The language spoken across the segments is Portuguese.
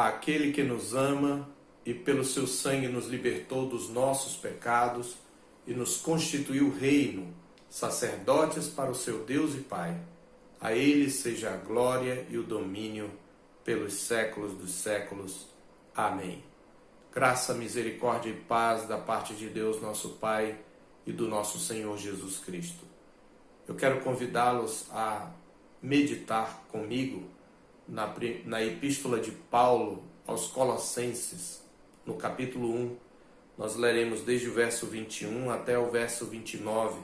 àquele que nos ama e pelo seu sangue nos libertou dos nossos pecados e nos constituiu reino, sacerdotes para o seu Deus e Pai. A ele seja a glória e o domínio pelos séculos dos séculos. Amém. Graça, misericórdia e paz da parte de Deus, nosso Pai, e do nosso Senhor Jesus Cristo. Eu quero convidá-los a meditar comigo na Epístola de Paulo aos Colossenses, no capítulo 1. Nós leremos desde o verso 21 até o verso 29,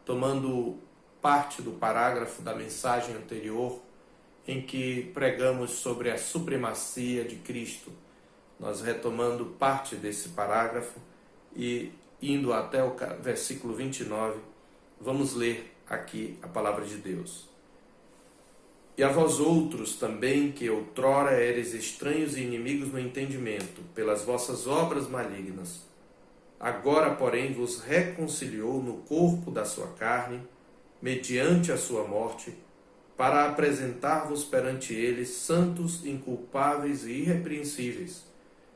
tomando parte do parágrafo da mensagem anterior, em que pregamos sobre a supremacia de Cristo. Nós retomando parte desse parágrafo e indo até o versículo 29, vamos ler aqui a palavra de Deus. E a vós outros também, que outrora eres estranhos e inimigos no entendimento, pelas vossas obras malignas, agora, porém, vos reconciliou no corpo da sua carne, mediante a sua morte, para apresentar-vos perante ele santos, inculpáveis e irrepreensíveis,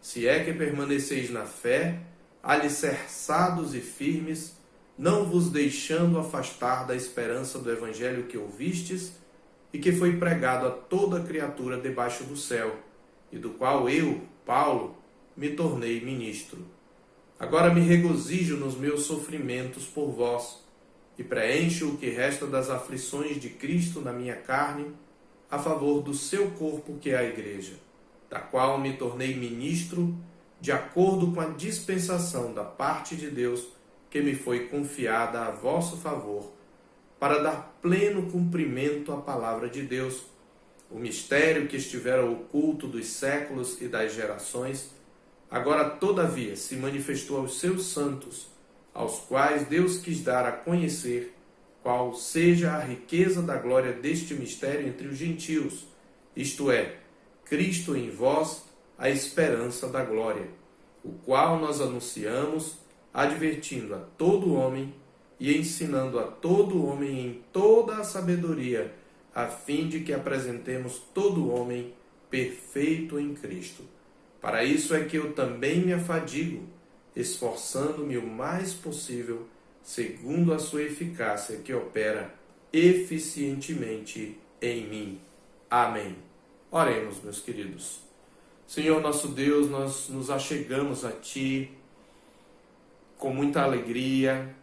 se é que permaneceis na fé, alicerçados e firmes, não vos deixando afastar da esperança do evangelho que ouvistes e que foi pregado a toda criatura debaixo do céu, e do qual eu, Paulo, me tornei ministro. Agora me regozijo nos meus sofrimentos por vós, e preencho o que resta das aflições de Cristo na minha carne, a favor do seu corpo, que é a igreja, da qual me tornei ministro, de acordo com a dispensação da parte de Deus que me foi confiada a vosso favor, para dar pleno cumprimento à palavra de Deus, o mistério que estivera oculto dos séculos e das gerações, agora todavia se manifestou aos seus santos, aos quais Deus quis dar a conhecer qual seja a riqueza da glória deste mistério entre os gentios, isto é, Cristo em vós, a esperança da glória, o qual nós anunciamos, advertindo a todo homem e ensinando a todo homem em toda a sabedoria, a fim de que apresentemos todo homem perfeito em Cristo. Para isso é que eu também me afadigo, esforçando-me o mais possível, segundo a sua eficácia que opera eficientemente em mim. Amém. Oremos, meus queridos. Senhor nosso Deus, nós nos achegamos a Ti com muita alegria,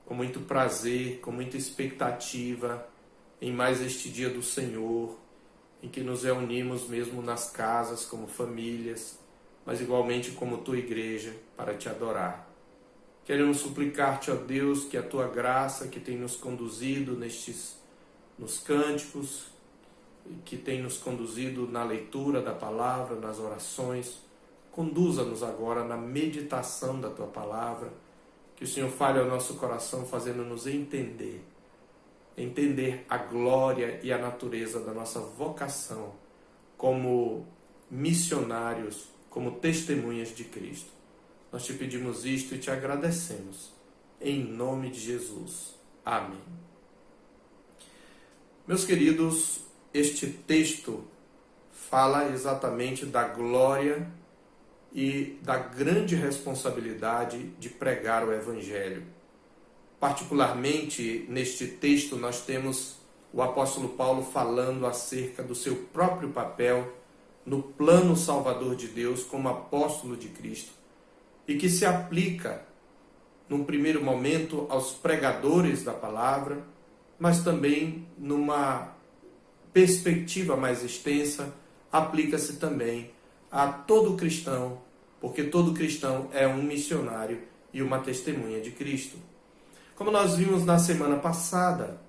com muito prazer, com muita expectativa em mais este dia do Senhor, em que nos reunimos mesmo nas casas como famílias, mas igualmente como Tua igreja, para Te adorar. Queremos suplicar-Te, ó Deus, que a Tua graça que tem nos conduzido nos cânticos, que tem nos conduzido na leitura da palavra, nas orações, conduza-nos agora na meditação da Tua palavra, que o Senhor fale ao nosso coração, fazendo-nos entender a glória e a natureza da nossa vocação como missionários, como testemunhas de Cristo. Nós Te pedimos isto e Te agradecemos, em nome de Jesus. Amém. Meus queridos, este texto fala exatamente da glória e da grande responsabilidade de pregar o Evangelho. Particularmente, neste texto, nós temos o apóstolo Paulo falando acerca do seu próprio papel no plano salvador de Deus como apóstolo de Cristo, e que se aplica, num primeiro momento, aos pregadores da palavra, mas também, numa perspectiva mais extensa, aplica-se também a todo cristão, porque todo cristão é um missionário e uma testemunha de Cristo. Como nós vimos na semana passada,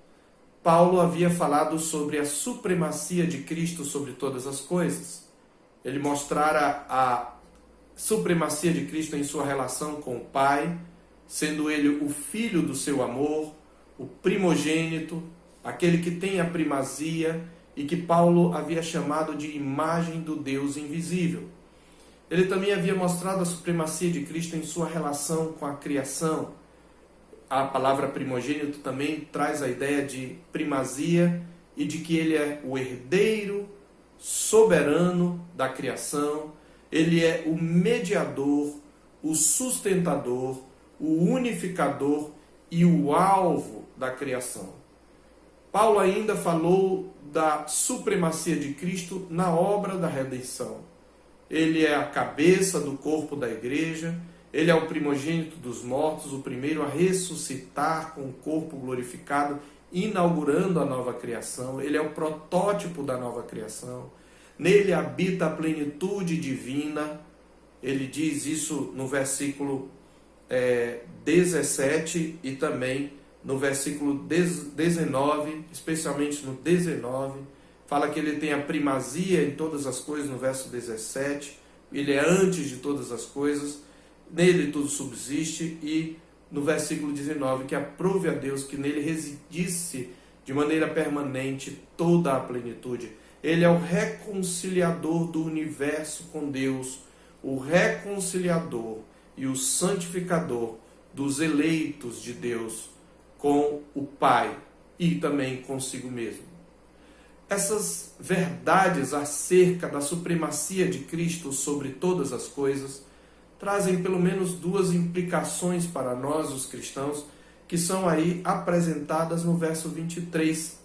Paulo havia falado sobre a supremacia de Cristo sobre todas as coisas. Ele mostrara a supremacia de Cristo em sua relação com o Pai, sendo ele o filho do seu amor, o primogênito, aquele que tem a primazia e que Paulo havia chamado de imagem do Deus invisível. Ele também havia mostrado a supremacia de Cristo em sua relação com a criação. A palavra primogênito também traz a ideia de primazia e de que ele é o herdeiro soberano da criação, ele é o mediador, o sustentador, o unificador e o alvo da criação. Paulo ainda falou da supremacia de Cristo na obra da redenção. Ele é a cabeça do corpo da igreja, ele é o primogênito dos mortos, o primeiro a ressuscitar com o corpo glorificado, inaugurando a nova criação. Ele é o protótipo da nova criação. Nele habita a plenitude divina. Ele diz isso no versículo 17 e também no versículo 19, especialmente no 19, fala que ele tem a primazia em todas as coisas, no verso 17, ele é antes de todas as coisas, nele tudo subsiste, e no versículo 19, que aprove a Deus que nele residisse de maneira permanente toda a plenitude. Ele é o reconciliador do universo com Deus, o reconciliador e o santificador dos eleitos de Deus com o Pai e também consigo mesmo. Essas verdades acerca da supremacia de Cristo sobre todas as coisas trazem pelo menos duas implicações para nós, os cristãos, que são aí apresentadas no verso 23.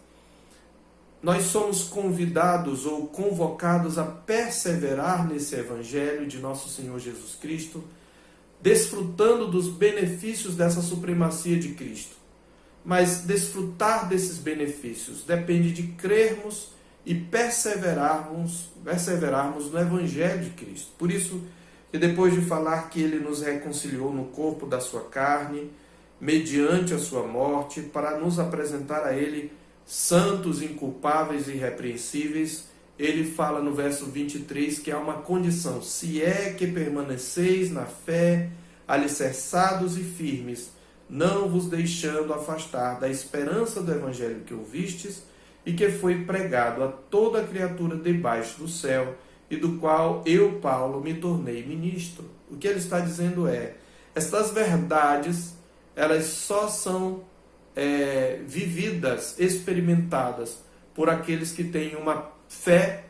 Nós somos convidados ou convocados a perseverar nesse Evangelho de nosso Senhor Jesus Cristo, desfrutando dos benefícios dessa supremacia de Cristo. Mas desfrutar desses benefícios depende de crermos e perseverarmos no Evangelho de Cristo. Por isso que depois de falar que Ele nos reconciliou no corpo da sua carne, mediante a sua morte, para nos apresentar a Ele santos, inculpáveis e irrepreensíveis, Ele fala no verso 23 que há uma condição: se é que permaneceis na fé, alicerçados e firmes, não vos deixando afastar da esperança do Evangelho que ouvistes e que foi pregado a toda criatura debaixo do céu, e do qual eu, Paulo, me tornei ministro. O que ele está dizendo é, estas verdades, elas só são vividas, experimentadas por aqueles que têm uma fé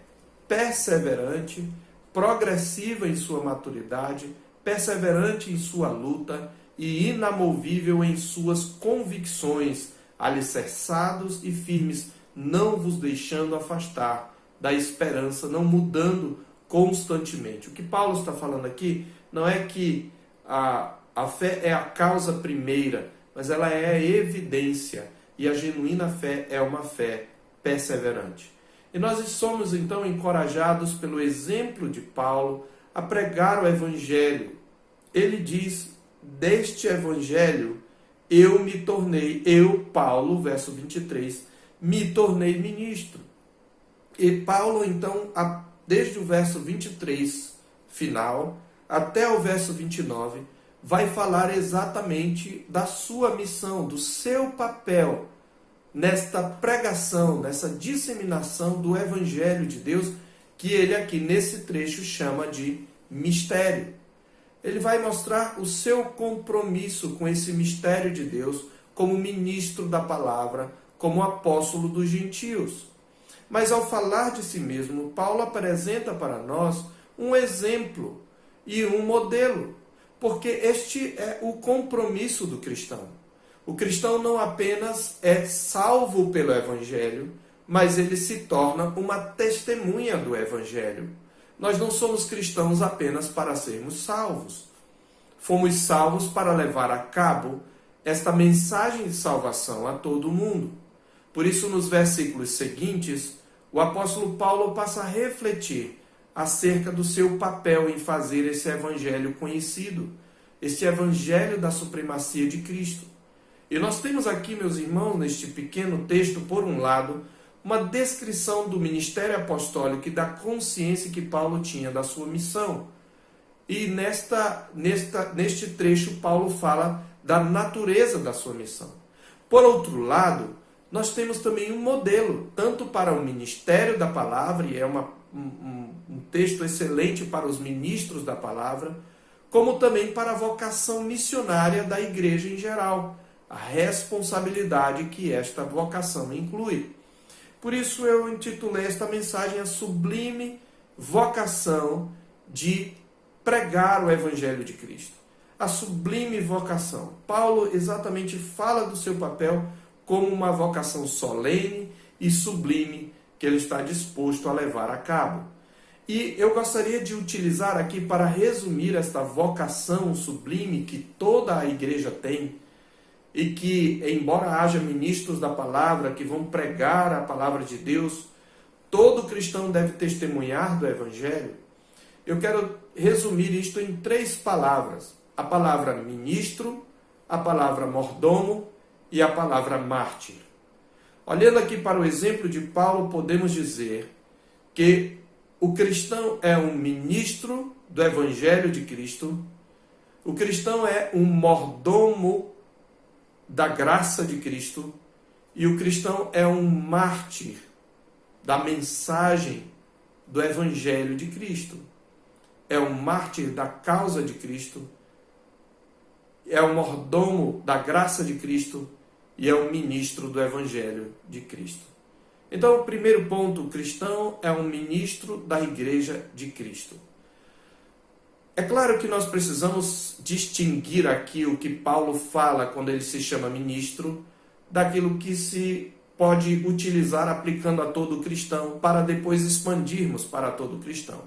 perseverante, progressiva em sua maturidade, perseverante em sua luta e inamovível em suas convicções, alicerçados e firmes, não vos deixando afastar da esperança, não mudando constantemente. O que Paulo está falando aqui não é que a fé é a causa primeira, mas ela é a evidência, e a genuína fé é uma fé perseverante. E nós somos então encorajados pelo exemplo de Paulo a pregar o Evangelho. Ele diz: deste Evangelho eu me tornei, eu, Paulo, verso 23, me tornei ministro. E Paulo, então, desde o verso 23, final, até o verso 29, vai falar exatamente da sua missão, do seu papel nesta pregação, nessa disseminação do Evangelho de Deus, que ele aqui nesse trecho chama de mistério. Ele vai mostrar o seu compromisso com esse mistério de Deus como ministro da palavra, como apóstolo dos gentios. Mas ao falar de si mesmo, Paulo apresenta para nós um exemplo e um modelo, porque este é o compromisso do cristão. O cristão não apenas é salvo pelo Evangelho, mas ele se torna uma testemunha do Evangelho. Nós não somos cristãos apenas para sermos salvos. Fomos salvos para levar a cabo esta mensagem de salvação a todo mundo. Por isso, nos versículos seguintes, o apóstolo Paulo passa a refletir acerca do seu papel em fazer esse evangelho conhecido, esse evangelho da supremacia de Cristo. E nós temos aqui, meus irmãos, neste pequeno texto, por um lado, uma descrição do ministério apostólico e da consciência que Paulo tinha da sua missão. E neste trecho, Paulo fala da natureza da sua missão. Por outro lado, nós temos também um modelo, tanto para o ministério da palavra, e é um texto excelente para os ministros da palavra, como também para a vocação missionária da igreja em geral, a responsabilidade que esta vocação inclui. Por isso eu intitulei esta mensagem A Sublime Vocação de Pregar o Evangelho de Cristo. A sublime vocação. Paulo exatamente fala do seu papel como uma vocação solene e sublime que ele está disposto a levar a cabo. E eu gostaria de utilizar aqui para resumir esta vocação sublime que toda a igreja tem, e que, embora haja ministros da palavra que vão pregar a palavra de Deus, todo cristão deve testemunhar do Evangelho. Eu quero resumir isto em 3 palavras. A palavra ministro, a palavra mordomo e a palavra mártir. Olhando aqui para o exemplo de Paulo, podemos dizer que o cristão é um ministro do Evangelho de Cristo, o cristão é um mordomo da graça de Cristo e o cristão é um mártir da mensagem do Evangelho de Cristo. É um mártir da causa de Cristo, é um mordomo da graça de Cristo e é um ministro do Evangelho de Cristo. Então, o primeiro ponto, o cristão é um ministro da Igreja de Cristo. É claro que nós precisamos distinguir aqui o que Paulo fala quando ele se chama ministro, daquilo que se pode utilizar aplicando a todo cristão, para depois expandirmos para todo cristão.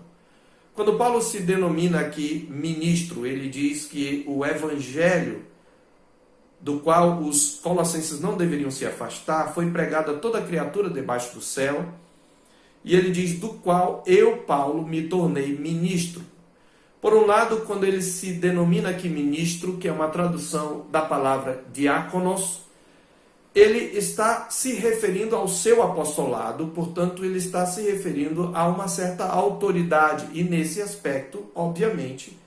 Quando Paulo se denomina aqui ministro, ele diz que o evangelho, do qual os colossenses não deveriam se afastar, foi pregado a toda criatura debaixo do céu, e ele diz, do qual eu, Paulo, me tornei ministro. Por um lado, quando ele se denomina aqui ministro, que é uma tradução da palavra diáconos, ele está se referindo ao seu apostolado, portanto, ele está se referindo a uma certa autoridade. E nesse aspecto, obviamente,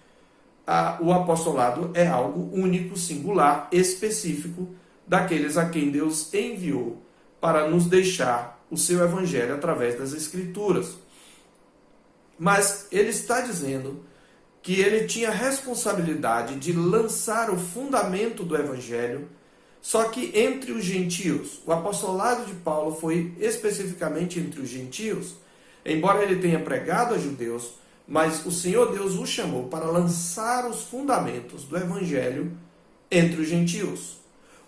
o apostolado é algo único, singular, específico, daqueles a quem Deus enviou para nos deixar o seu evangelho através das Escrituras. Mas ele está dizendo que ele tinha responsabilidade de lançar o fundamento do evangelho, só que entre os gentios. O apostolado de Paulo foi especificamente entre os gentios, embora ele tenha pregado a judeus, mas o Senhor Deus o chamou para lançar os fundamentos do evangelho entre os gentios.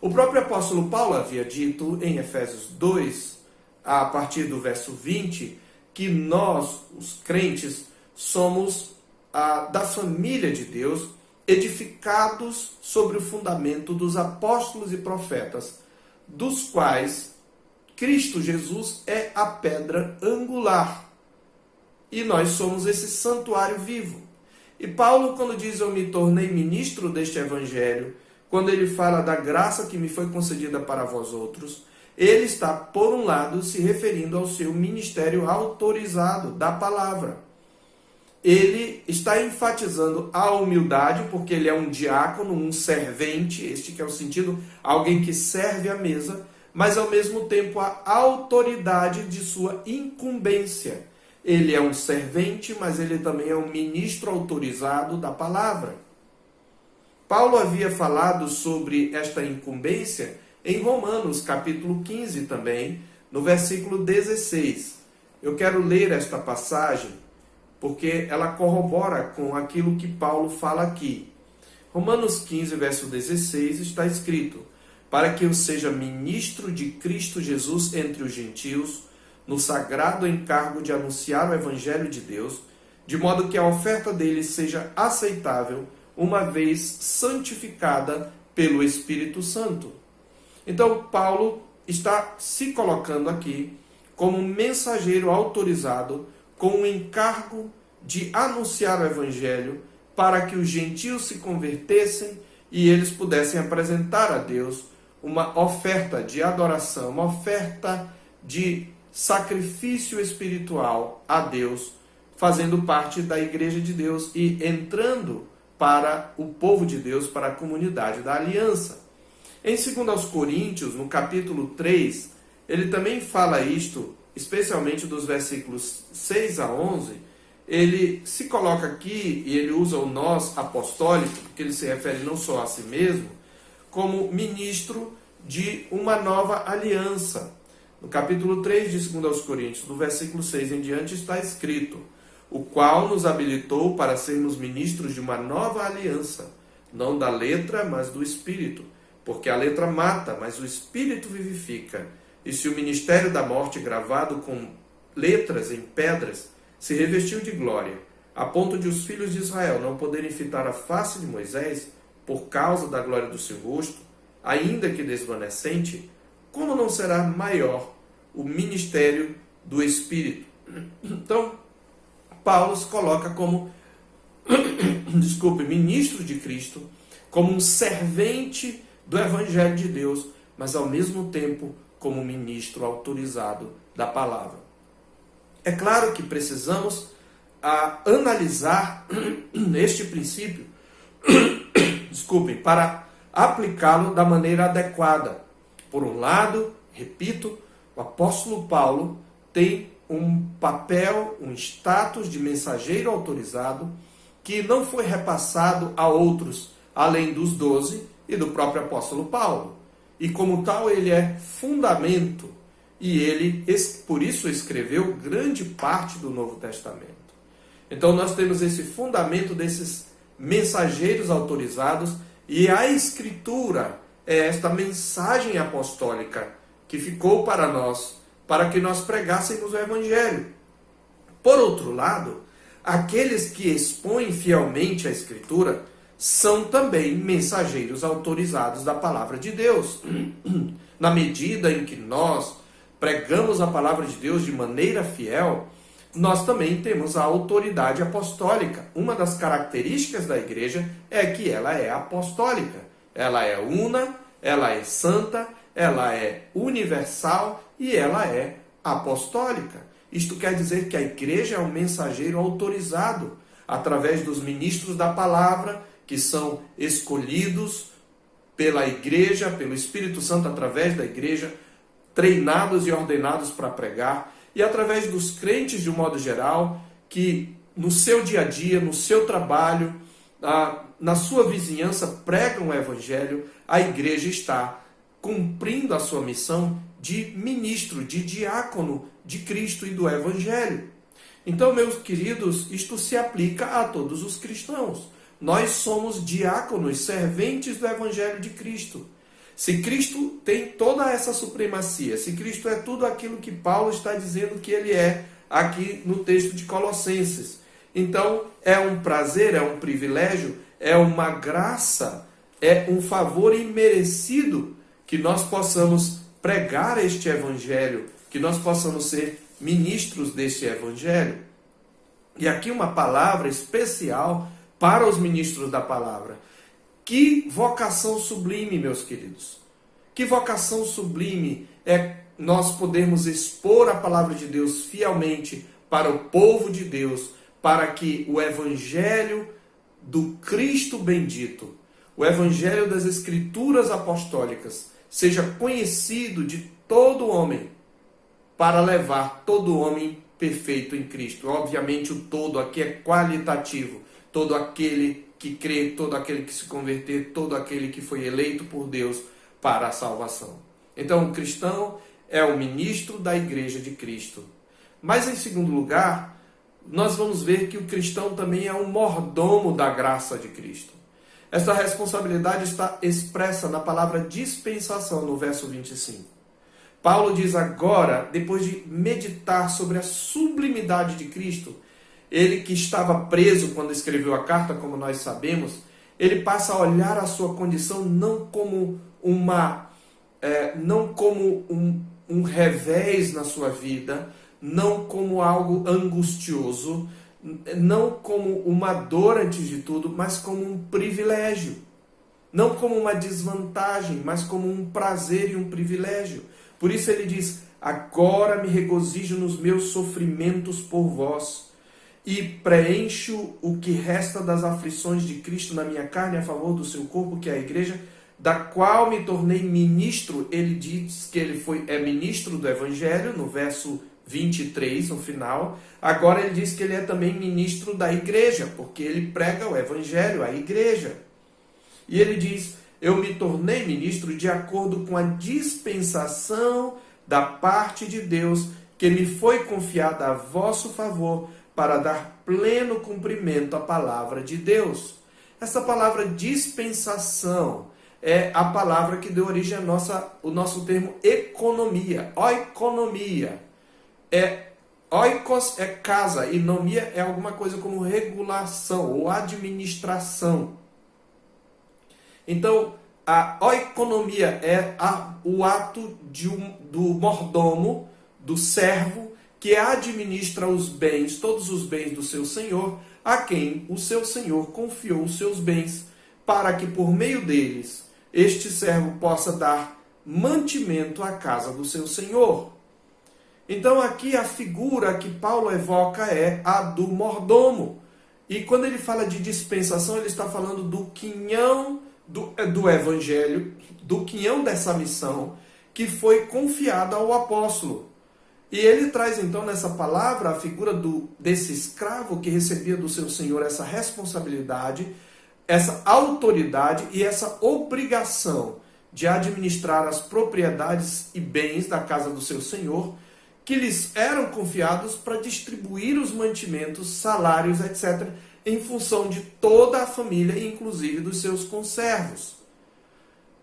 O próprio apóstolo Paulo havia dito em Efésios 2, a partir do verso 20, que nós, os crentes, somos da família de Deus, edificados sobre o fundamento dos apóstolos e profetas, dos quais Cristo Jesus é a pedra angular. E nós somos esse santuário vivo. E Paulo, quando diz eu me tornei ministro deste evangelho, quando ele fala da graça que me foi concedida para vós outros, ele está, por um lado, se referindo ao seu ministério autorizado da palavra. Ele está enfatizando a humildade, porque ele é um diácono, um servente, este que é o sentido, alguém que serve à mesa, mas ao mesmo tempo a autoridade de sua incumbência. Ele é um servente, mas ele também é um ministro autorizado da palavra. Paulo havia falado sobre esta incumbência em Romanos, capítulo 15 também, no versículo 16. Eu quero ler esta passagem, porque ela corrobora com aquilo que Paulo fala aqui. Romanos 15, verso 16, está escrito, para que eu seja ministro de Cristo Jesus entre os gentios, no sagrado encargo de anunciar o evangelho de Deus, de modo que a oferta dele seja aceitável, uma vez santificada pelo Espírito Santo. Então, Paulo está se colocando aqui como mensageiro autorizado, com o encargo de anunciar o evangelho para que os gentios se convertessem e eles pudessem apresentar a Deus uma oferta de adoração, uma oferta de sacrifício espiritual a Deus, fazendo parte da igreja de Deus e entrando para o povo de Deus, para a comunidade da aliança. Em 2 Coríntios, no capítulo 3, ele também fala isto, especialmente dos versículos 6 a 11, ele se coloca aqui, e ele usa o nós apostólico, porque ele se refere não só a si mesmo, como ministro de uma nova aliança. No capítulo 3 de 2 aos Coríntios, do versículo 6 em diante, está escrito: o qual nos habilitou para sermos ministros de uma nova aliança, não da letra, mas do Espírito. Porque a letra mata, mas o Espírito vivifica. E se o ministério da morte, gravado com letras em pedras, se revestiu de glória, a ponto de os filhos de Israel não poderem fitar a face de Moisés, por causa da glória do seu rosto, ainda que desvanecente, como não será maior o ministério do Espírito? Então, Paulo se coloca como, ministro de Cristo, como um servente do Evangelho de Deus, mas ao mesmo tempo como ministro autorizado da palavra. É claro que precisamos analisar este princípio, para aplicá-lo da maneira adequada. Por um lado, repito, o apóstolo Paulo tem um papel, um status de mensageiro autorizado que não foi repassado a outros, além dos 12 e do próprio apóstolo Paulo. E como tal, ele é fundamento, e ele, por isso, escreveu grande parte do Novo Testamento. Então nós temos esse fundamento desses mensageiros autorizados, e a Escritura é esta mensagem apostólica que ficou para nós, para que nós pregássemos o Evangelho. Por outro lado, aqueles que expõem fielmente a Escritura são também mensageiros autorizados da palavra de Deus. Na medida em que nós pregamos a palavra de Deus de maneira fiel, nós também temos a autoridade apostólica. Uma das características da igreja é que ela é apostólica. Ela é una, ela é santa, ela é universal e ela é apostólica. Isto quer dizer que a igreja é um mensageiro autorizado através dos ministros da palavra, que são escolhidos pela igreja, pelo Espírito Santo através da igreja, treinados e ordenados para pregar, e através dos crentes de um modo geral, que no seu dia a dia, no seu trabalho, na sua vizinhança pregam o Evangelho. A igreja está cumprindo a sua missão de ministro, de diácono de Cristo e do Evangelho. Então, meus queridos, isto se aplica a todos os cristãos. Nós somos diáconos, serventes do Evangelho de Cristo. Se Cristo tem toda essa supremacia, se Cristo é tudo aquilo que Paulo está dizendo que ele é aqui no texto de Colossenses, então é um prazer, é um privilégio, é uma graça, é um favor imerecido que nós possamos pregar este Evangelho, que nós possamos ser ministros deste Evangelho. E aqui uma palavra especial para os ministros da palavra. Que vocação sublime, meus queridos. Que vocação sublime é nós podermos expor a palavra de Deus fielmente para o povo de Deus, para que o Evangelho do Cristo bendito, o Evangelho das Escrituras apostólicas, seja conhecido de todo homem, para levar todo homem perfeito em Cristo. Obviamente o todo aqui é qualitativo. Todo aquele que crê, todo aquele que se converter, todo aquele que foi eleito por Deus para a salvação. Então o cristão é o ministro da igreja de Cristo. Mas em segundo lugar, nós vamos ver que o cristão também é um mordomo da graça de Cristo. Esta responsabilidade está expressa na palavra dispensação, no verso 25. Paulo diz agora, depois de meditar sobre a sublimidade de Cristo, ele que estava preso quando escreveu a carta, como nós sabemos, ele passa a olhar a sua condição não como um revés na sua vida, não como algo angustioso, não como uma dor antes de tudo, mas como um privilégio. Não como uma desvantagem, mas como um prazer e um privilégio. Por isso ele diz: agora me regozijo nos meus sofrimentos por vós, e preencho o que resta das aflições de Cristo na minha carne a favor do seu corpo, que é a igreja, da qual me tornei ministro. Ele diz que ele é ministro do Evangelho, no verso 23, no final. Agora ele diz que ele é também ministro da igreja, porque ele prega o Evangelho à igreja. E ele diz: eu me tornei ministro de acordo com a dispensação da parte de Deus, que me foi confiada a vosso favor, para dar pleno cumprimento à palavra de Deus. Essa palavra dispensação é a palavra que deu origem ao nosso termo economia, oikonomia. Oikos é casa e nomia é alguma coisa como regulação ou administração. Então, a oikonomia é o ato do mordomo, do servo, que administra os bens, todos os bens do seu senhor, a quem o seu senhor confiou os seus bens, para que por meio deles este servo possa dar mantimento à casa do seu senhor. Então aqui a figura que Paulo evoca é a do mordomo. E quando ele fala de dispensação, ele está falando do quinhão do evangelho, do quinhão dessa missão, que foi confiada ao apóstolo. E ele traz então nessa palavra a figura desse escravo que recebia do seu senhor essa responsabilidade, essa autoridade e essa obrigação de administrar as propriedades e bens da casa do seu senhor, que lhes eram confiados para distribuir os mantimentos, salários, etc., em função de toda a família, inclusive dos seus conservos.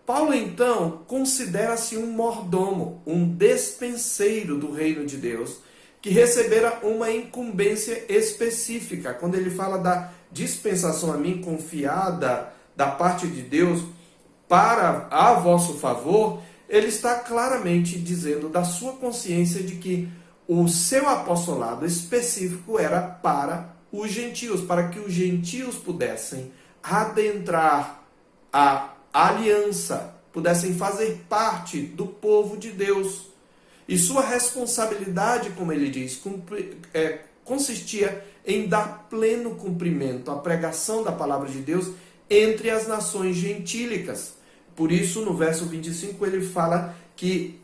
Paulo, então, considera-se um mordomo, um despenseiro do reino de Deus, que recebera uma incumbência específica. Quando ele fala da dispensação a mim confiada da parte de Deus para a vosso favor, ele está claramente dizendo da sua consciência de que o seu apostolado específico era para os gentios, para que os gentios pudessem adentrar a aliança, pudessem fazer parte do povo de Deus. E sua responsabilidade, como ele diz, consistia em dar pleno cumprimento à pregação da palavra de Deus entre as nações gentílicas. Por isso, no verso 25, ele fala que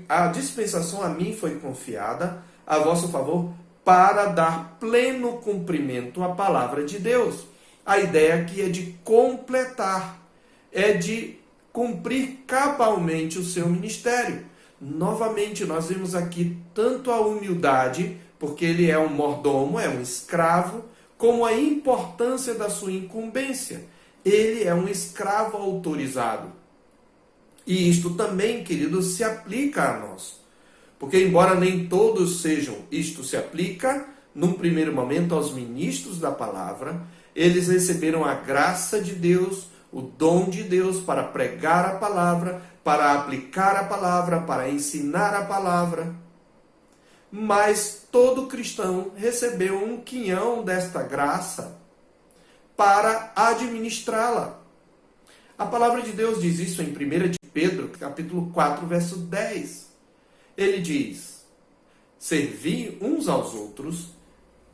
a dispensação a mim foi confiada, a vosso favor, para dar pleno cumprimento à palavra de Deus. A ideia aqui é de completar, é de cumprir cabalmente o seu ministério. Novamente, nós vemos aqui tanto a humildade, porque ele é um mordomo, é um escravo, como a importância da sua incumbência. Ele é um escravo autorizado. E isto também, queridos, se aplica a nós. Porque, embora nem todos sejam, isto se aplica, num primeiro momento, aos ministros da palavra. Eles receberam a graça de Deus, o dom de Deus para pregar a palavra, para aplicar a palavra, para ensinar a palavra. Mas todo cristão recebeu um quinhão desta graça para administrá-la. A palavra de Deus diz isso em 1 de Pedro, capítulo 4, verso 10. Ele diz: servi uns aos outros,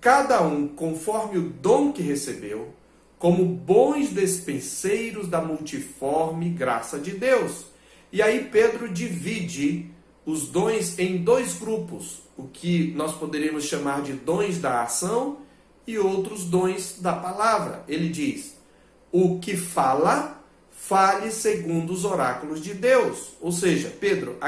cada um conforme o dom que recebeu, como bons despenseiros da multiforme graça de Deus. E aí Pedro divide os dons em dois grupos, o que nós poderíamos chamar de dons da ação e outros dons da palavra. Ele diz: o que fala, fale segundo os oráculos de Deus. Ou seja, Pedro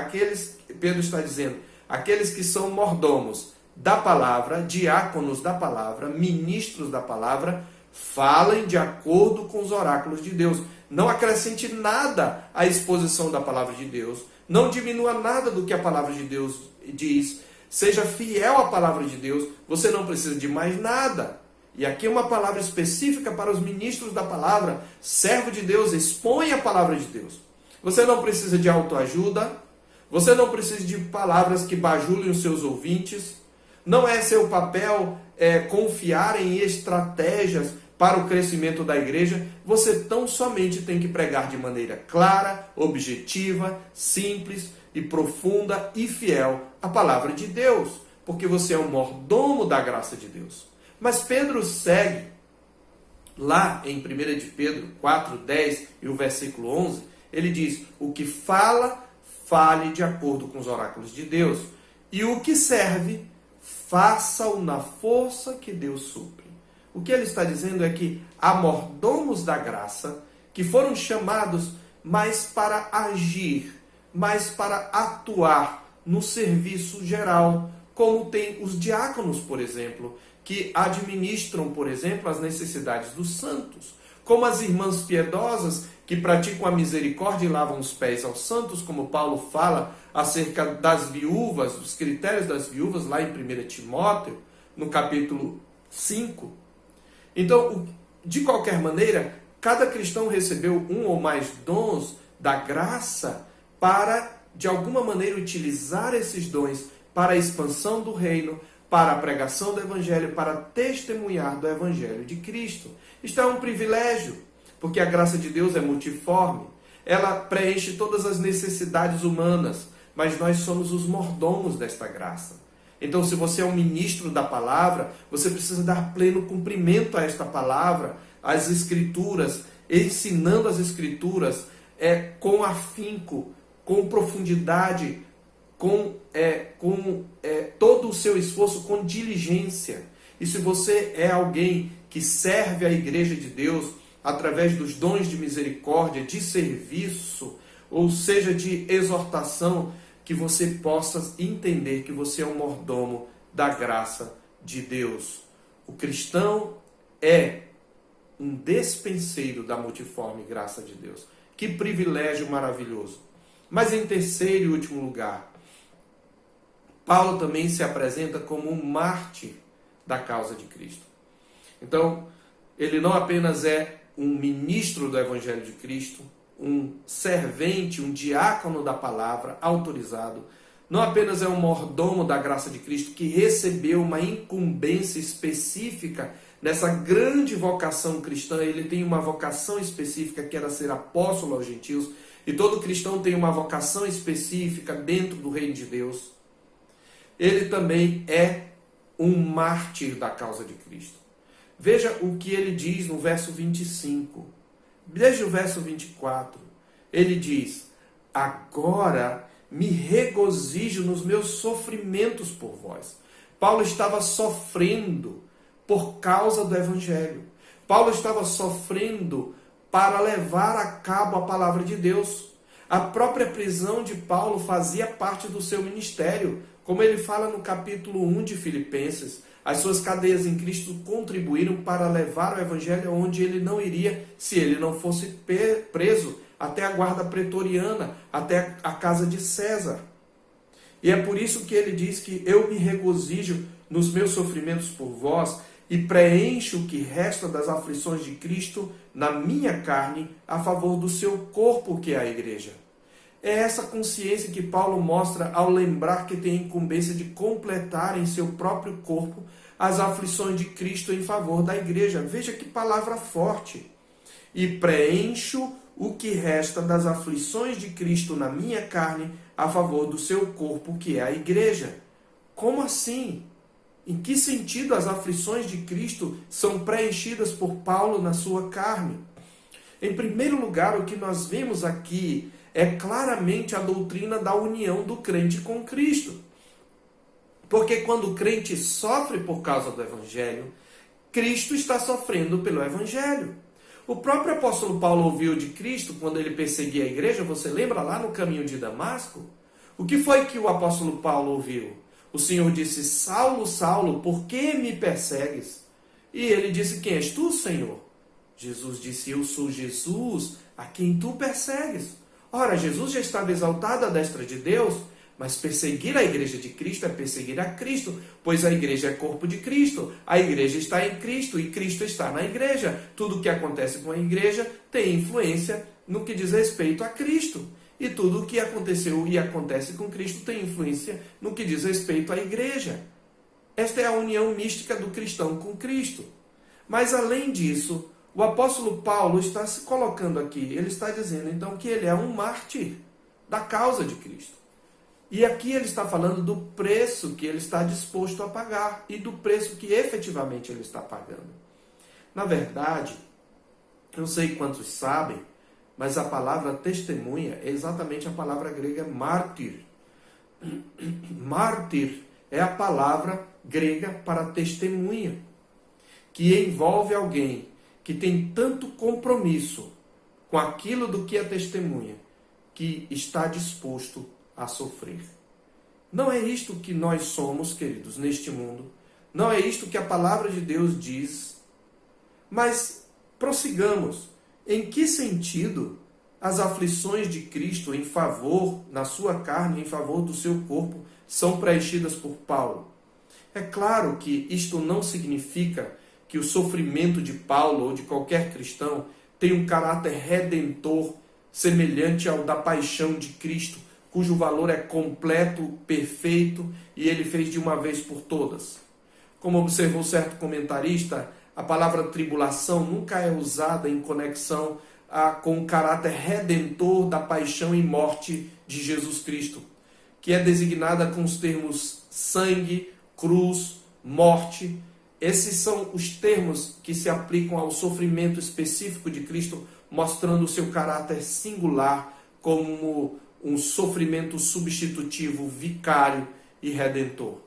está dizendo, aqueles que são mordomos da palavra, diáconos da palavra, ministros da palavra, falem de acordo com os oráculos de Deus. Não acrescente nada à exposição da palavra de Deus. Não diminua nada do que a palavra de Deus diz. Seja fiel à palavra de Deus. Você não precisa de mais nada. E aqui é uma palavra específica para os ministros da palavra. Servo de Deus, expõe a palavra de Deus. Você não precisa de autoajuda. Você não precisa de palavras que bajulem os seus ouvintes. Não é seu papel confiar em estratégias para o crescimento da igreja. Você tão somente tem que pregar de maneira clara, objetiva, simples e profunda e fiel à palavra de Deus, porque você é um mordomo da graça de Deus. Mas Pedro segue lá em 1 de Pedro 4, 10 e o versículo 11, ele diz: o que fala, fale de acordo com os oráculos de Deus, e o que serve, faça-o na força que Deus supre. O que ele está dizendo é que há mordomos da graça que foram chamados, mas para agir mas para atuar no serviço geral, como tem os diáconos, por exemplo, que administram, por exemplo, as necessidades dos santos, como as irmãs piedosas que praticam a misericórdia e lavam os pés aos santos, como Paulo fala acerca das viúvas, dos critérios das viúvas, lá em 1 Timóteo, no capítulo 5. Então, de qualquer maneira, cada cristão recebeu um ou mais dons da graça para, de alguma maneira, utilizar esses dons para a expansão do reino, para a pregação do Evangelho, para testemunhar do Evangelho de Cristo. Isto é um privilégio, porque a graça de Deus é multiforme. Ela preenche todas as necessidades humanas, mas nós somos os mordomos desta graça. Então, se você é um ministro da palavra, você precisa dar pleno cumprimento a esta palavra, às Escrituras, ensinando as Escrituras com afinco, com profundidade, com todo o seu esforço, com diligência. E se você é alguém que serve a igreja de Deus através dos dons de misericórdia, de serviço, ou seja, de exortação, que você possa entender que você é um mordomo da graça de Deus. O cristão é um despenseiro da multiforme graça de Deus. Que privilégio maravilhoso! Mas em terceiro e último lugar, Paulo também se apresenta como um mártir da causa de Cristo. Então, ele não apenas é um ministro do Evangelho de Cristo, um servente, um diácono da palavra autorizado, não apenas é um mordomo da graça de Cristo que recebeu uma incumbência específica nessa grande vocação cristã. Ele tem uma vocação específica que era ser apóstolo aos gentios, e todo cristão tem uma vocação específica dentro do reino de Deus. Ele também é um mártir da causa de Cristo. Veja o que ele diz no verso 25. Desde o verso 24, ele diz: agora me regozijo nos meus sofrimentos por vós. Paulo estava sofrendo por causa do Evangelho. Paulo estava sofrendo para levar a cabo a palavra de Deus. A própria prisão de Paulo fazia parte do seu ministério. Como ele fala no capítulo 1 de Filipenses, as suas cadeias em Cristo contribuíram para levar o Evangelho onde ele não iria se ele não fosse preso, até a guarda pretoriana, até a casa de César. E é por isso que ele diz que eu me regozijo nos meus sofrimentos por vós e preencho o que resta das aflições de Cristo na minha carne a favor do seu corpo, que é a igreja. É essa consciência que Paulo mostra ao lembrar que tem a incumbência de completar em seu próprio corpo as aflições de Cristo em favor da igreja. Veja que palavra forte. E preencho o que resta das aflições de Cristo na minha carne a favor do seu corpo, que é a igreja. Como assim? Em que sentido as aflições de Cristo são preenchidas por Paulo na sua carne? Em primeiro lugar, o que nós vemos aqui é claramente a doutrina da união do crente com Cristo. Porque quando o crente sofre por causa do Evangelho, Cristo está sofrendo pelo Evangelho. O próprio apóstolo Paulo ouviu de Cristo quando ele perseguia a igreja, você lembra lá no caminho de Damasco? O que foi que o apóstolo Paulo ouviu? O Senhor disse: Saulo, Saulo, por que me persegues? E ele disse: quem és tu, Senhor? Jesus disse: eu sou Jesus, a quem tu persegues. Ora, Jesus já estava exaltado à destra de Deus, mas perseguir a igreja de Cristo é perseguir a Cristo, pois a igreja é corpo de Cristo, a igreja está em Cristo e Cristo está na igreja. Tudo o que acontece com a igreja tem influência no que diz respeito a Cristo. E tudo o que aconteceu e acontece com Cristo tem influência no que diz respeito à igreja. Esta é a união mística do cristão com Cristo. Mas além disso, o apóstolo Paulo está se colocando aqui, ele está dizendo então que ele é um mártir da causa de Cristo. E aqui ele está falando do preço que ele está disposto a pagar e do preço que efetivamente ele está pagando. Na verdade, não sei quantos sabem, mas a palavra testemunha é exatamente a palavra grega mártir. Mártir é a palavra grega para testemunha, que envolve alguém que tem tanto compromisso com aquilo do que é testemunha, que está disposto a sofrer. Não é isto que nós somos, queridos, neste mundo. Não é isto que a palavra de Deus diz. Mas prossigamos. Em que sentido as aflições de Cristo em favor, na sua carne, em favor do seu corpo, são preenchidas por Paulo? É claro que isto não significa que o sofrimento de Paulo ou de qualquer cristão tem um caráter redentor semelhante ao da paixão de Cristo, cujo valor é completo, perfeito e ele fez de uma vez por todas. Como observou certo comentarista, a palavra tribulação nunca é usada em conexão com o caráter redentor da paixão e morte de Jesus Cristo, que é designada com os termos sangue, cruz, morte. Esses são os termos que se aplicam ao sofrimento específico de Cristo, mostrando o seu caráter singular como um sofrimento substitutivo, vicário e redentor.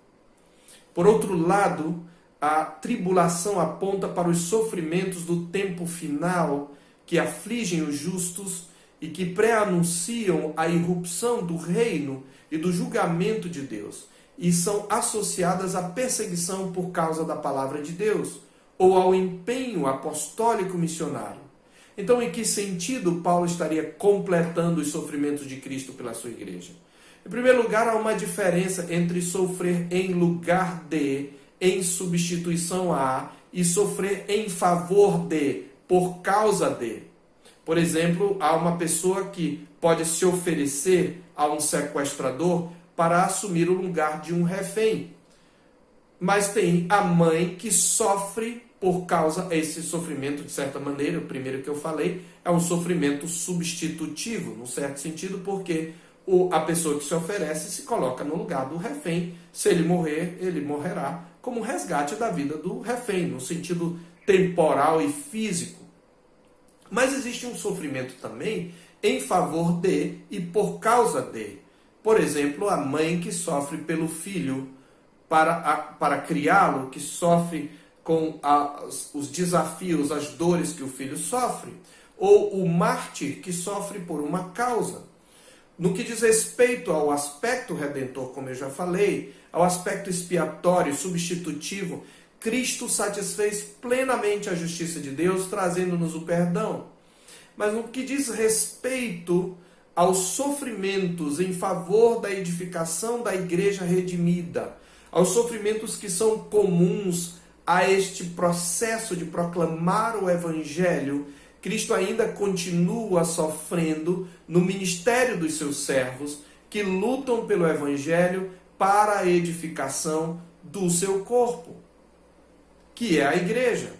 Por outro lado, a tribulação aponta para os sofrimentos do tempo final que afligem os justos e que pré-anunciam a irrupção do reino e do julgamento de Deus, e são associadas à perseguição por causa da palavra de Deus, ou ao empenho apostólico missionário. Então, em que sentido Paulo estaria completando os sofrimentos de Cristo pela sua igreja? Em primeiro lugar, há uma diferença entre sofrer em lugar de, em substituição a, e sofrer em favor de, por causa de. Por exemplo, há uma pessoa que pode se oferecer a um sequestrador para assumir o lugar de um refém. Mas tem a mãe que sofre por causa desse sofrimento, de certa maneira, o primeiro que eu falei, é um sofrimento substitutivo, num certo sentido, porque a pessoa que se oferece se coloca no lugar do refém. Se ele morrer, ele morrerá como resgate da vida do refém, no sentido temporal e físico. Mas existe um sofrimento também em favor de e por causa de. Por exemplo, a mãe que sofre pelo filho para criá-lo, que sofre com os desafios, as dores que o filho sofre. Ou o mártir que sofre por uma causa. No que diz respeito ao aspecto redentor, como eu já falei, ao aspecto expiatório, substitutivo, Cristo satisfez plenamente a justiça de Deus, trazendo-nos o perdão. Mas no que diz respeito aos sofrimentos em favor da edificação da igreja redimida, aos sofrimentos que são comuns a este processo de proclamar o evangelho, Cristo ainda continua sofrendo no ministério dos seus servos que lutam pelo evangelho para a edificação do seu corpo, que é a igreja.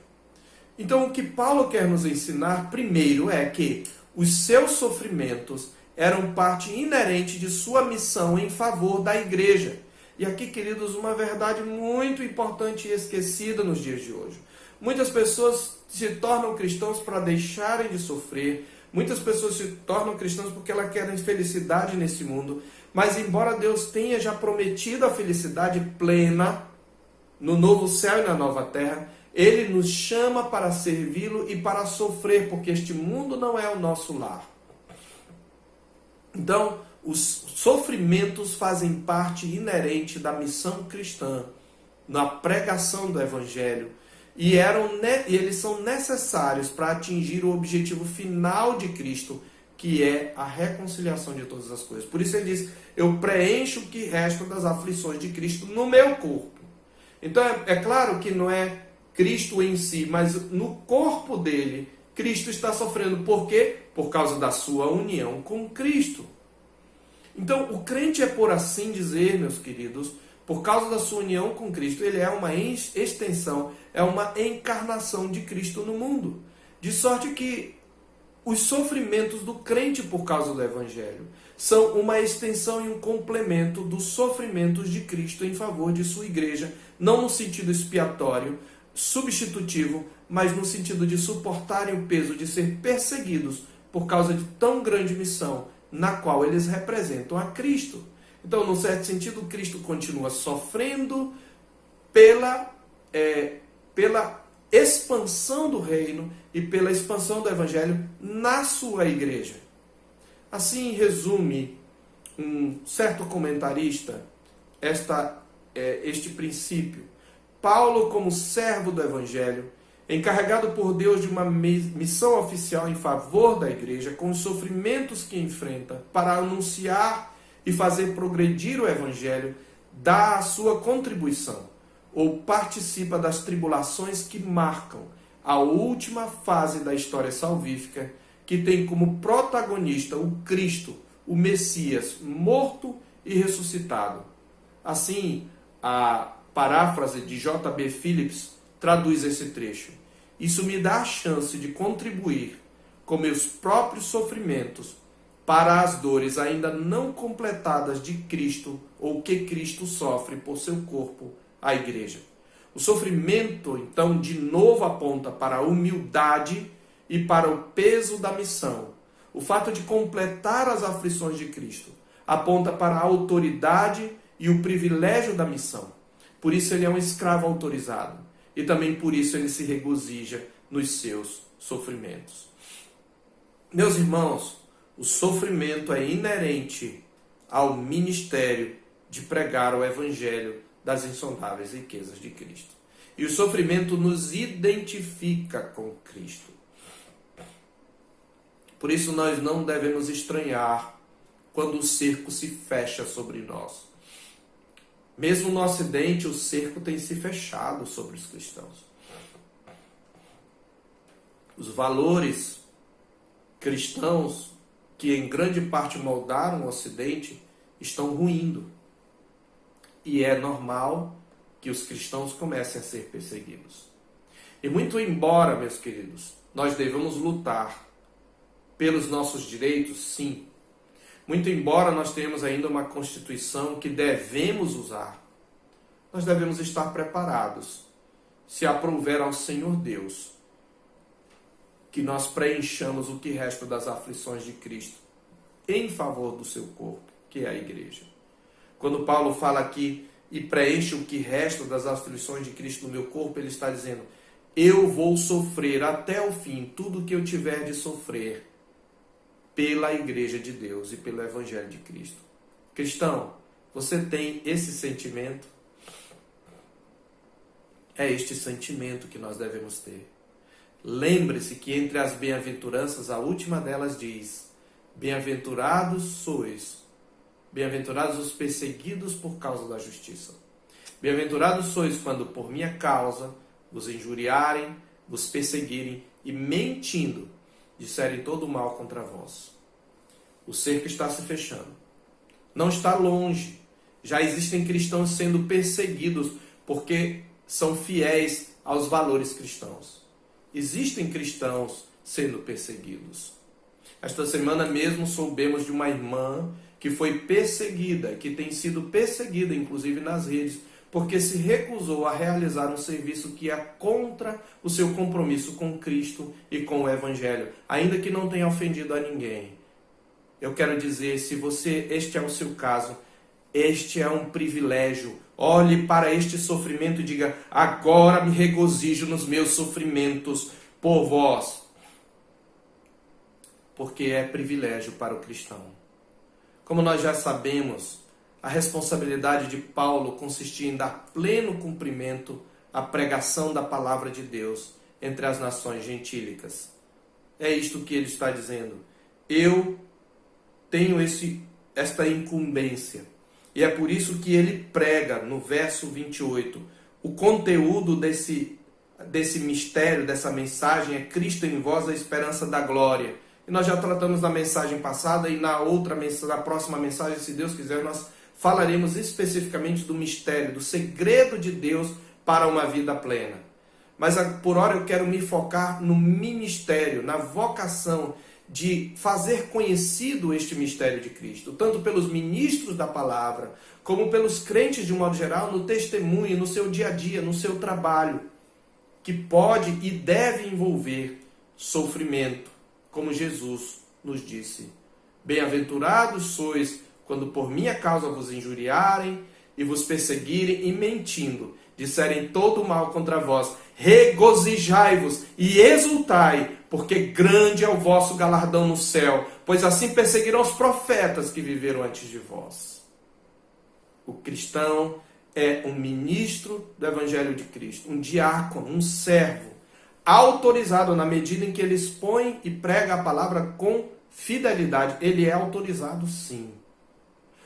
Então, o que Paulo quer nos ensinar, primeiro, é que os seus sofrimentos eram parte inerente de sua missão em favor da igreja. E aqui, queridos, uma verdade muito importante e esquecida nos dias de hoje. Muitas pessoas se tornam cristãos para deixarem de sofrer. Muitas pessoas se tornam cristãos porque elas querem felicidade nesse mundo. Mas, embora Deus tenha já prometido a felicidade plena no novo céu e na nova terra, Ele nos chama para servi-lo e para sofrer, porque este mundo não é o nosso lar. Então, os sofrimentos fazem parte inerente da missão cristã, na pregação do Evangelho, e eles são necessários para atingir o objetivo final de Cristo, que é a reconciliação de todas as coisas. Por isso ele diz, eu preencho o que resta das aflições de Cristo no meu corpo. Então, é claro que não é Cristo em si, mas no corpo dele, Cristo está sofrendo. Por quê? Por causa da sua união com Cristo. Então, o crente é, por assim dizer, meus queridos, por causa da sua união com Cristo, ele é uma extensão, é uma encarnação de Cristo no mundo. De sorte que os sofrimentos do crente por causa do Evangelho são uma extensão e um complemento dos sofrimentos de Cristo em favor de sua igreja, não no sentido expiatório, substitutivo, mas no sentido de suportarem o peso de ser perseguidos por causa de tão grande missão, na qual eles representam a Cristo. Então, num certo sentido, Cristo continua sofrendo pela expansão do reino e pela expansão do Evangelho na sua igreja. Assim resume um certo comentarista este princípio. Paulo, como servo do Evangelho, encarregado por Deus de uma missão oficial em favor da igreja, com os sofrimentos que enfrenta para anunciar e fazer progredir o Evangelho, dá a sua contribuição, ou participa das tribulações que marcam a última fase da história salvífica, que tem como protagonista o Cristo, o Messias, morto e ressuscitado. Assim, a paráfrase de J.B. Phillips traduz esse trecho. Isso me dá a chance de contribuir com meus próprios sofrimentos para as dores ainda não completadas de Cristo ou que Cristo sofre por seu corpo, a igreja. O sofrimento, então, de novo aponta para a humildade e para o peso da missão. O fato de completar as aflições de Cristo aponta para a autoridade e o privilégio da missão. Por isso ele é um escravo autorizado. E também por isso ele se regozija nos seus sofrimentos. Meus irmãos, o sofrimento é inerente ao ministério de pregar o Evangelho das insondáveis riquezas de Cristo. E o sofrimento nos identifica com Cristo. Por isso nós não devemos estranhar quando o cerco se fecha sobre nós. Mesmo no Ocidente, o cerco tem se fechado sobre os cristãos. Os valores cristãos, que em grande parte moldaram o Ocidente, estão ruindo. E é normal que os cristãos comecem a ser perseguidos. E muito embora, meus queridos, nós devemos lutar pelos nossos direitos, sim. Muito embora nós tenhamos ainda uma Constituição que devemos usar, nós devemos estar preparados, se aprouver ao Senhor Deus, que nós preenchamos o que resta das aflições de Cristo em favor do seu corpo, que é a igreja. Quando Paulo fala aqui e preenche o que resta das aflições de Cristo no meu corpo, ele está dizendo: eu vou sofrer até o fim tudo o que eu tiver de sofrer pela igreja de Deus e pelo Evangelho de Cristo. Cristão, você tem esse sentimento? É este sentimento que nós devemos ter. Lembre-se que entre as bem-aventuranças, a última delas diz: bem-aventurados sois, bem-aventurados os perseguidos por causa da justiça. Bem-aventurados sois quando por minha causa vos injuriarem, vos perseguirem e, mentindo, disserem todo o mal contra vós. O cerco está se fechando. Não está longe. Já existem cristãos sendo perseguidos porque são fiéis aos valores cristãos. Existem cristãos sendo perseguidos. Esta semana mesmo soubemos de uma irmã que foi perseguida, que tem sido perseguida inclusive nas redes, porque se recusou a realizar um serviço que é contra o seu compromisso com Cristo e com o Evangelho, ainda que não tenha ofendido a ninguém. Eu quero dizer, se este é o seu caso, este é um privilégio. Olhe para este sofrimento e diga: agora me regozijo nos meus sofrimentos por vós. Porque é privilégio para o cristão. Como nós já sabemos, a responsabilidade de Paulo consistia em dar pleno cumprimento à pregação da palavra de Deus entre as nações gentílicas. É isto que ele está dizendo. Eu tenho esta incumbência. E é por isso que ele prega no verso 28. O conteúdo desse mistério, dessa mensagem, é Cristo em vós, a esperança da glória. E nós já tratamos na mensagem passada e na próxima mensagem, se Deus quiser, nós falaremos especificamente do mistério, do segredo de Deus para uma vida plena. Mas por hora eu quero me focar no ministério, na vocação de fazer conhecido este mistério de Cristo, tanto pelos ministros da palavra, como pelos crentes de um modo geral, no testemunho, no seu dia a dia, no seu trabalho, que pode e deve envolver sofrimento, como Jesus nos disse. Bem-aventurados sois quando por minha causa vos injuriarem e vos perseguirem e mentindo, disserem todo mal contra vós, regozijai-vos e exultai, porque grande é o vosso galardão no céu, pois assim perseguirão os profetas que viveram antes de vós. O cristão é um ministro do Evangelho de Cristo, um diácono, um servo, autorizado na medida em que ele expõe e prega a palavra com fidelidade. Ele é autorizado, sim.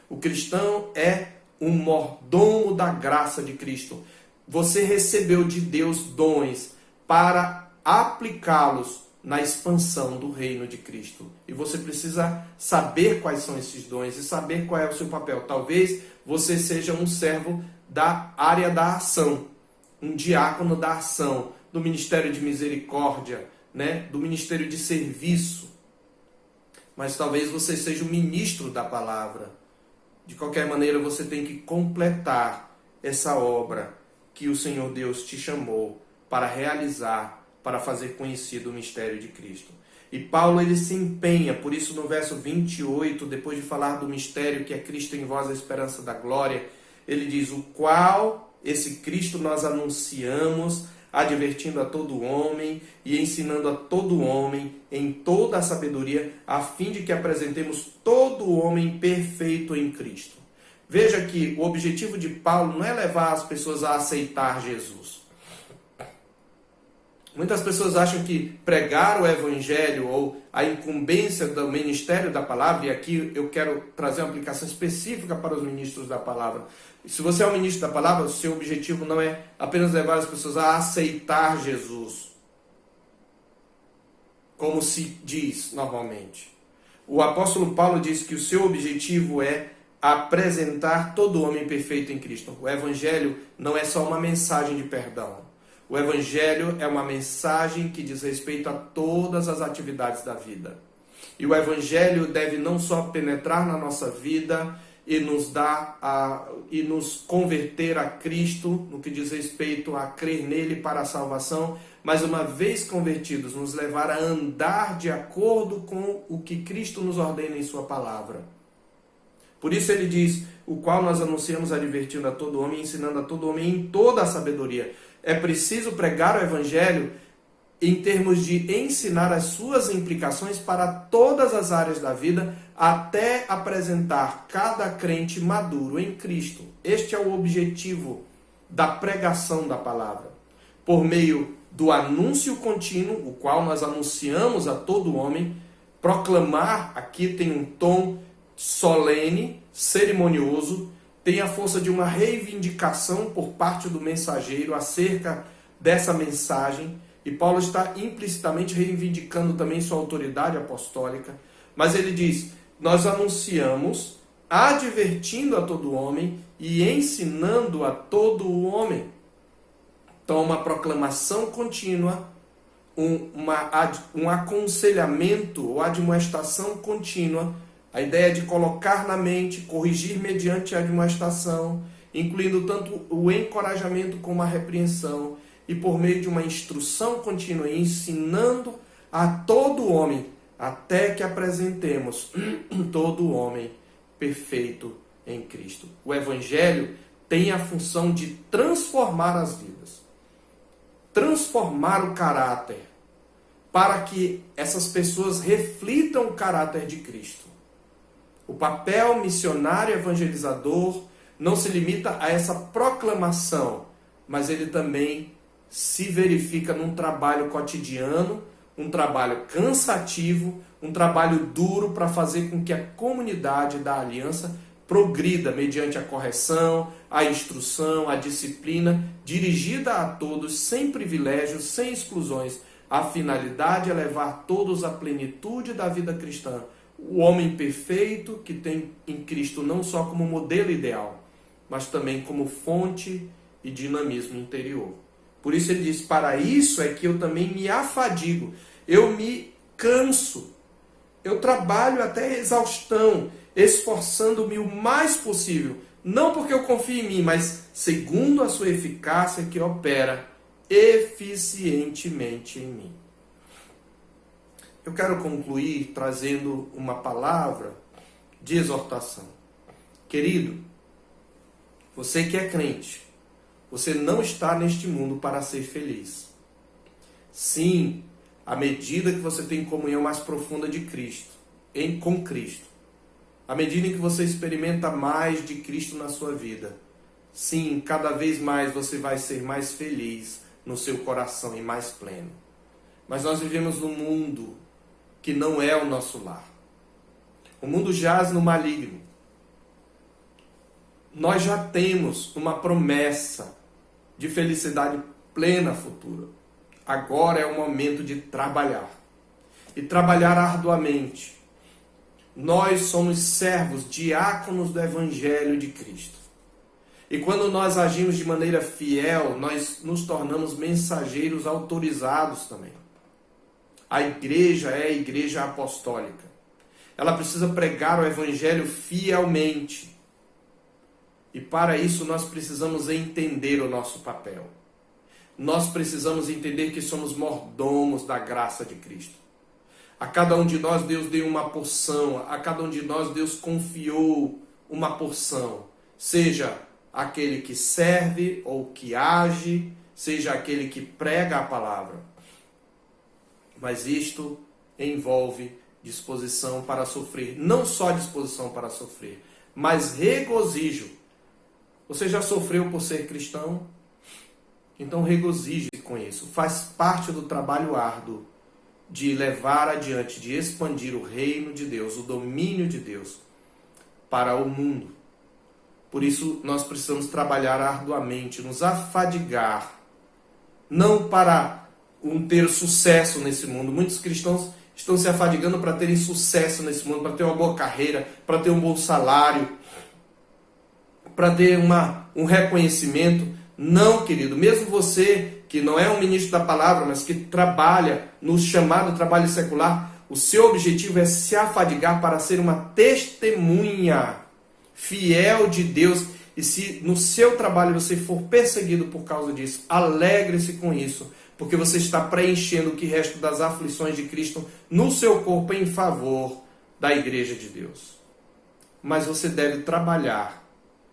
O cristão é um mordomo da graça de Cristo. Você recebeu de Deus dons para aplicá-los na expansão do reino de Cristo. E você precisa saber quais são esses dons e saber qual é o seu papel. Talvez você seja um servo da área da ação, um diácono da ação, do ministério de misericórdia, né? Do ministério de serviço. Mas talvez você seja um ministro da palavra. De qualquer maneira, você tem que completar essa obra que o Senhor Deus te chamou para realizar, para fazer conhecido o mistério de Cristo. E Paulo, ele se empenha, por isso no verso 28, depois de falar do mistério que é Cristo em vós, a esperança da glória, ele diz: o qual esse Cristo nós anunciamos, advertindo a todo homem e ensinando a todo homem em toda a sabedoria, a fim de que apresentemos todo homem perfeito em Cristo. Veja que o objetivo de Paulo não é levar as pessoas a aceitar Jesus. Muitas pessoas acham que pregar o Evangelho ou a incumbência do ministério da palavra, e aqui eu quero trazer uma aplicação específica para os ministros da palavra. Se você é um ministro da palavra, o seu objetivo não é apenas levar as pessoas a aceitar Jesus, como se diz normalmente. O apóstolo Paulo diz que o seu objetivo é apresentar todo homem perfeito em Cristo. O Evangelho não é só uma mensagem de perdão. O Evangelho é uma mensagem que diz respeito a todas as atividades da vida. E o Evangelho deve não só penetrar na nossa vida e nos converter a Cristo, no que diz respeito a crer nele para a salvação, mas uma vez convertidos, nos levar a andar de acordo com o que Cristo nos ordena em sua palavra. Por isso ele diz: o qual nós anunciamos, advertindo a todo homem, ensinando a todo homem em toda a sabedoria. É preciso pregar o Evangelho em termos de ensinar as suas implicações para todas as áreas da vida, até apresentar cada crente maduro em Cristo. Este é o objetivo da pregação da palavra. Por meio do anúncio contínuo, o qual nós anunciamos a todo homem, proclamar, aqui tem um tom solene, cerimonioso, tem a força de uma reivindicação por parte do mensageiro acerca dessa mensagem, e Paulo está implicitamente reivindicando também sua autoridade apostólica, mas ele diz: nós anunciamos, advertindo a todo homem e ensinando a todo homem. Então, uma proclamação contínua, um aconselhamento ou admoestação contínua, a ideia de colocar na mente, corrigir mediante a admoestação, incluindo tanto o encorajamento como a repreensão, e por meio de uma instrução contínua, ensinando a todo homem, até que apresentemos todo homem perfeito em Cristo. O Evangelho tem a função de transformar as vidas, transformar o caráter, para que essas pessoas reflitam o caráter de Cristo. O papel missionário evangelizador não se limita a essa proclamação, mas ele também se verifica num trabalho cotidiano, um trabalho cansativo, um trabalho duro para fazer com que a comunidade da aliança progrida mediante a correção, a instrução, a disciplina, dirigida a todos, sem privilégios, sem exclusões. A finalidade é levar todos à plenitude da vida cristã. O homem perfeito que tem em Cristo não só como modelo ideal, mas também como fonte e dinamismo interior. Por isso ele diz: para isso é que eu também me afadigo, eu me canso, eu trabalho até exaustão, esforçando-me o mais possível, não porque eu confio em mim, mas segundo a sua eficácia que opera eficientemente em mim. Eu quero concluir trazendo uma palavra de exortação. Querido, você que é crente, Você não está neste mundo para ser feliz. Sim, à medida que você tem comunhão mais profunda de Cristo, com Cristo, à medida em que você experimenta mais de Cristo na sua vida, sim, cada vez mais você vai ser mais feliz no seu coração e mais pleno. Mas nós vivemos num mundo que não é o nosso lar. O mundo jaz no maligno. Nós já temos uma promessa de felicidade plena futura. Agora é o momento de trabalhar. E trabalhar arduamente. Nós somos servos, diáconos do Evangelho de Cristo. E quando nós agimos de maneira fiel, nós nos tornamos mensageiros autorizados também. A igreja é a igreja apostólica. Ela precisa pregar o Evangelho fielmente. E para isso nós precisamos entender o nosso papel. Nós precisamos entender que somos mordomos da graça de Cristo. A cada um de nós Deus deu uma porção, a cada um de nós Deus confiou uma porção. Seja aquele que serve ou que age, seja aquele que prega a palavra. Mas isto envolve disposição para sofrer. Não só disposição para sofrer, mas regozijo. Você já sofreu por ser cristão? Então regozije-se com isso. Faz parte do trabalho árduo de levar adiante, de expandir o reino de Deus, o domínio de Deus para o mundo. Por isso nós precisamos trabalhar arduamente, nos afadigar, não para ter sucesso nesse mundo. Muitos cristãos estão se afadigando para terem sucesso nesse mundo, para ter uma boa carreira, para ter um bom salário, para ter um reconhecimento. Não, querido, mesmo você que não é um ministro da palavra, mas que trabalha no chamado trabalho secular, o seu objetivo é se afadigar para ser uma testemunha fiel de Deus. E se no seu trabalho você for perseguido por causa disso, alegre-se com isso, porque você está preenchendo o que resta das aflições de Cristo no seu corpo em favor da igreja de Deus. Mas você deve trabalhar,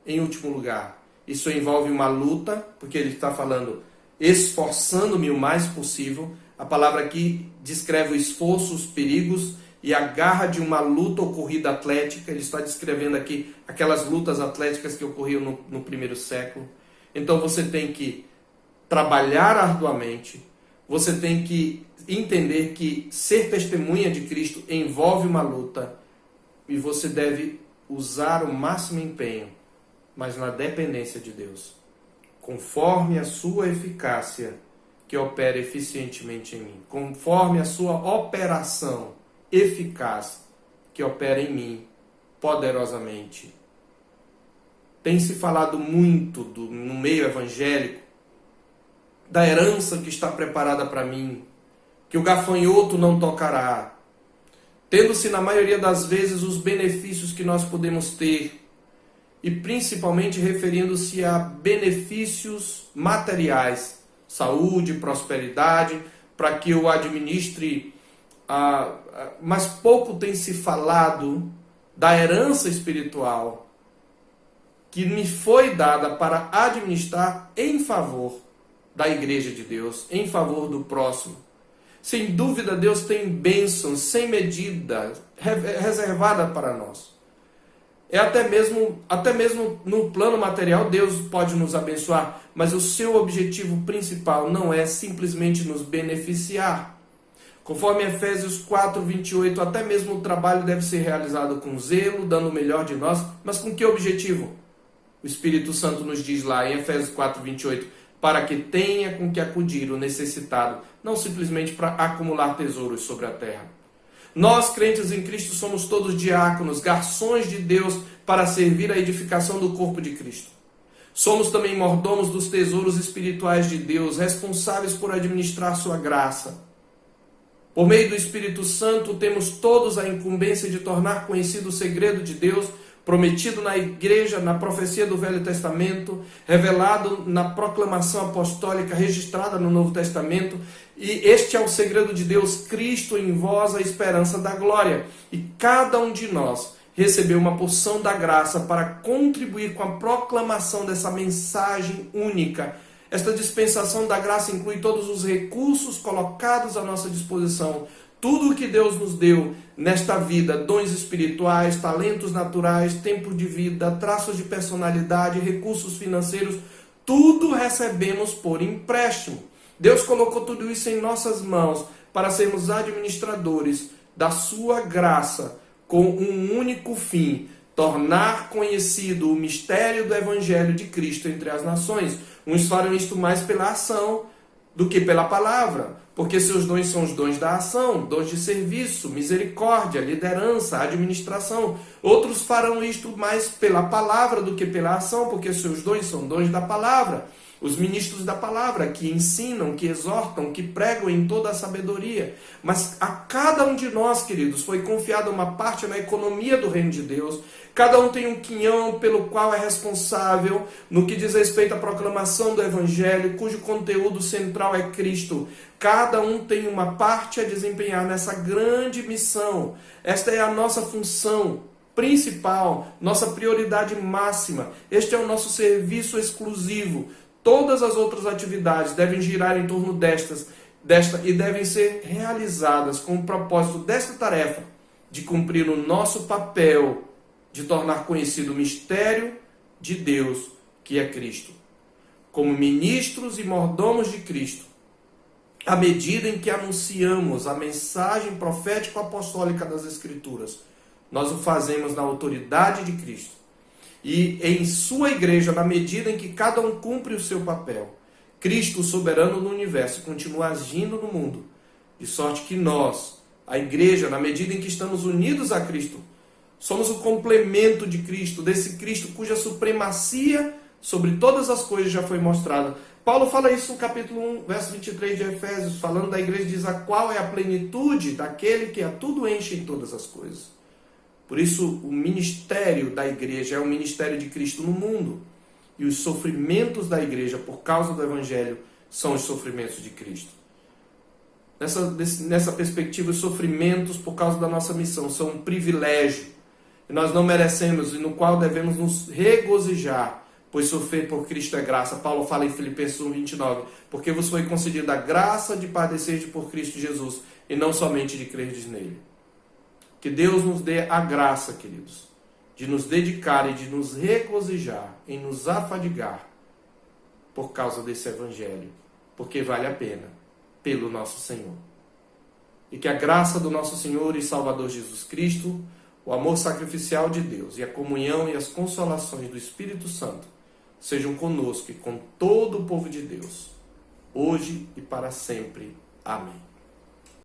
em último lugar. Isso envolve uma luta, porque ele está falando esforçando-me o mais possível. A palavra aqui descreve o esforço, os perigos e a garra de uma luta ou corrida atlética. Ele está descrevendo aqui aquelas lutas atléticas que ocorriam no primeiro século. Então você tem que trabalhar arduamente, você tem que entender que ser testemunha de Cristo envolve uma luta e você deve usar o máximo empenho, mas na dependência de Deus, conforme a sua eficácia que opera eficientemente em mim, conforme a sua operação eficaz que opera em mim poderosamente. Tem se falado muito no meio evangélico da herança que está preparada para mim, que o gafanhoto não tocará, tendo-se na maioria das vezes os benefícios que nós podemos ter, e principalmente referindo-se a benefícios materiais, saúde, prosperidade, para que eu administre, mas pouco tem se falado da herança espiritual que me foi dada para administrar em favor da igreja de Deus, em favor do próximo. Sem dúvida, Deus tem bênçãos sem medida reservada para nós. Até mesmo no plano material, Deus pode nos abençoar, mas o seu objetivo principal não é simplesmente nos beneficiar. Conforme Efésios 4:28, até mesmo o trabalho deve ser realizado com zelo, dando o melhor de nós, mas com que objetivo? O Espírito Santo nos diz lá em Efésios 4:28, para que tenha com que acudir o necessitado, não simplesmente para acumular tesouros sobre a terra. Nós, crentes em Cristo, somos todos diáconos, garçons de Deus para servir à edificação do corpo de Cristo. Somos também mordomos dos tesouros espirituais de Deus, responsáveis por administrar sua graça. Por meio do Espírito Santo, temos todos a incumbência de tornar conhecido o segredo de Deus, prometido na igreja, na profecia do Velho Testamento, revelado na proclamação apostólica registrada no Novo Testamento. E este é o segredo de Deus, Cristo em vós, a esperança da glória. E cada um de nós recebeu uma porção da graça para contribuir com a proclamação dessa mensagem única. Esta dispensação da graça inclui todos os recursos colocados à nossa disposição. Tudo o que Deus nos deu nesta vida, dons espirituais, talentos naturais, tempo de vida, traços de personalidade, recursos financeiros, tudo recebemos por empréstimo. Deus colocou tudo isso em nossas mãos para sermos administradores da sua graça, com um único fim: tornar conhecido o mistério do Evangelho de Cristo entre as nações. Uns farão isto mais pela ação do que pela palavra, porque seus dons são os dons da ação, dons de serviço, misericórdia, liderança, administração. Outros farão isto mais pela palavra do que pela ação, porque seus dons são dons da palavra. Os ministros da palavra, que ensinam, que exortam, que pregam em toda a sabedoria. Mas a cada um de nós, queridos, foi confiada uma parte na economia do reino de Deus. Cada um tem um quinhão pelo qual é responsável no que diz respeito à proclamação do Evangelho, cujo conteúdo central é Cristo. Cada um tem uma parte a desempenhar nessa grande missão. Esta é a nossa função principal, nossa prioridade máxima. Este é o nosso serviço exclusivo. Todas as outras atividades devem girar em torno desta e devem ser realizadas com o propósito desta tarefa, de cumprir o nosso papel, de tornar conhecido o mistério de Deus, que é Cristo. Como ministros e mordomos de Cristo, à medida em que anunciamos a mensagem profético-apostólica das Escrituras, nós o fazemos na autoridade de Cristo. E em sua igreja, na medida em que cada um cumpre o seu papel, Cristo, o soberano do universo, continua agindo no mundo, de sorte que nós, a igreja, na medida em que estamos unidos a Cristo, somos o complemento de Cristo, desse Cristo cuja supremacia sobre todas as coisas já foi mostrada. Paulo fala isso no capítulo 1, verso 23 de Efésios, falando da igreja, diz: a qual é a plenitude daquele que a tudo enche em todas as coisas. Por isso, o ministério da igreja é o ministério de Cristo no mundo. E os sofrimentos da igreja, por causa do Evangelho, são os sofrimentos de Cristo. Nessa perspectiva, os sofrimentos, por causa da nossa missão, são um privilégio que nós não merecemos e no qual devemos nos regozijar, pois sofrer por Cristo é graça. Paulo fala em Filipenses 1:29, porque vos foi concedida a graça de padecer por Cristo Jesus, e não somente de crerdes nele. Que Deus nos dê a graça, queridos, de nos dedicar e de nos regozijar em nos afadigar por causa desse Evangelho, porque vale a pena, pelo nosso Senhor. E que a graça do nosso Senhor e Salvador Jesus Cristo, o amor sacrificial de Deus e a comunhão e as consolações do Espírito Santo sejam conosco e com todo o povo de Deus, hoje e para sempre. Amém.